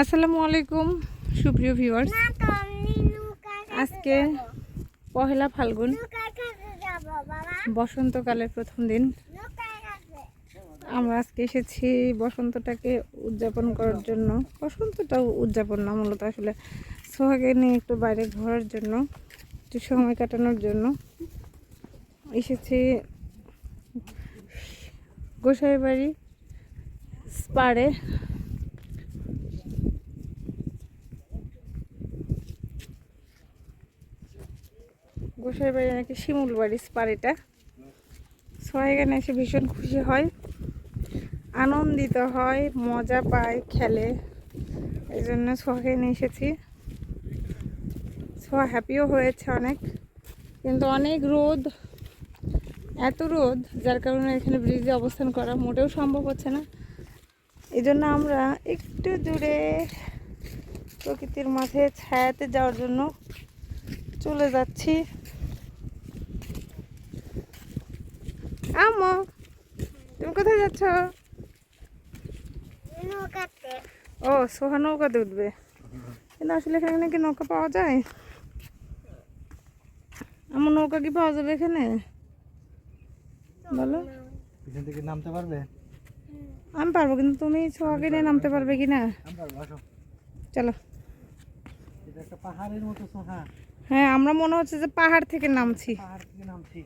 আসসালামু আলাইকুম সুপ্রিয় ভিউয়ার্স, আজকে পহেলা ফাল্গুন, বসন্তকালের প্রথম দিন। আমরা আজকে এসেছি বসন্তটাকে উদযাপন করার জন্য। বসন্তটাও উদযাপন না, মূলত আসলে সোহাগে নিয়ে একটু বাইরে ঘোরার জন্য, একটু সময় কাটানোর জন্য এসেছি গোসাইবাড়ি স্পারে। গোসাইবাড়ি নাকি শিমুল বাড়ি স্পারেটা। সোহাইগানে এসে ভীষণ খুশি হয়, আনন্দিত হয়, মজা পায়, খেলে। এই জন্য সোহাগানে এসেছি। সোহা হ্যাপিও হয়েছে অনেক, কিন্তু অনেক রোদ, এত রোদ যার কারণে এখানে ব্রিজে অবস্থান করা মোটেও সম্ভব হচ্ছে না। এই জন্য আমরা একটু দূরে প্রকৃতির মাঝে ছায়াতে যাওয়ার জন্য চলে যাচ্ছি। আম্মু, তুমি কোথায় যাচ্ছ? ও, সোহা নৌকাতে উঠবে। কিন্তু আসলে এখানে নাকি নৌকা পাওয়া যায়? আমার নৌকা কি পাওয়া যাবে এখানে? বলো। পিছন থেকে নামতে পারবে? আমি পারবো, কিন্তু তুমি সোহাকে নিয়ে নামতে পারবে কিনা? চলো। এটা একটা পাহাড়ের মতো সোহা। হ্যাঁ, আমরা মনে হচ্ছে যে পাহাড় থেকে নামছি। পাহাড় থেকে নামছি।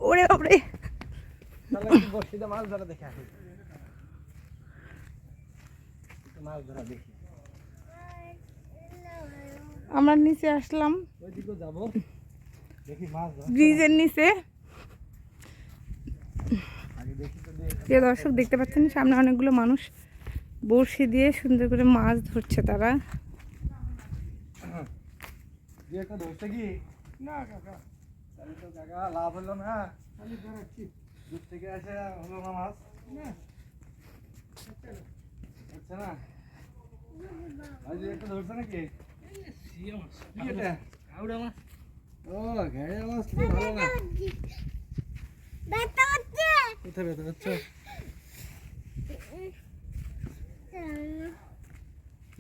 ওরে ওরে, চলো একটু বসিতে মাছ ধরা দেখে আসি। একটু মাছ ধরা দেখি। আমরা নিচে আসলাম, ওইদিকেও যাবো, দেখি মাছ ধরা। ব্রিজের নিচে। আগে দেখি তো। প্রিয় দর্শক, দেখতে পাচ্ছেন সামনে অনেকগুলো মানুষ বড়শি দিয়ে সুন্দর করে মাছ ধরছে তারা। একটা ধরছে কি না কাকা? তাহলে তো কাকা লাভ হলো না। আমি ধরাচ্ছি, দূর থেকে আসে হলো না মাছ। আচ্ছা না, আজ একটা ধরছে নাকি? ও, ঘেড়ে মাছ তো ভালো না। কোথায় ব্যথা হচ্ছে?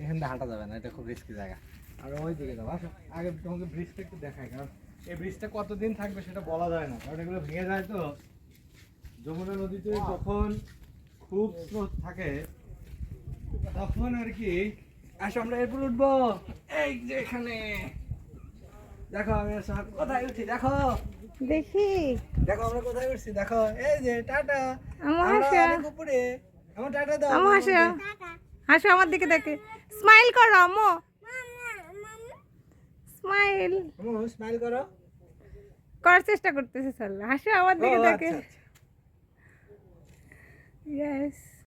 এখানে হাঁটা যাবে না, এটা খুব রিস্কি জায়গা। আর ওই দিকে যাবো, আসো। আগে তোমাকে ব্রিজটা একটু দেখাই, কারণ এই ব্রিজটা কতদিন থাকবে সেটা বলা যায় না, কারণ এগুলো ভেঙে যায় তো। যমুনা নদীতে যখন খুব স্রোত থাকে তখন আর কি। আসো আমরা এরপর উঠবো। এই যে এখানে দেখো, আমি কোথায় উঠছি দেখো। দেখি, দেখো আমরা কোথায় উঠছি দেখো। এই যে টাটা। আমার আমরা হাসা, অনেক উপরে। আমার টাটা দাও। আমার হাসা, হাসো আমার দিকে, দেখে স্মাইল করো আম্মু, স্মাইল স্মাইল করো। করার চেষ্টা করতেছে। চল হাসো আমার দিকে, ও, দেখে। আচ্ছা, আচ্ছা। ইয়েস।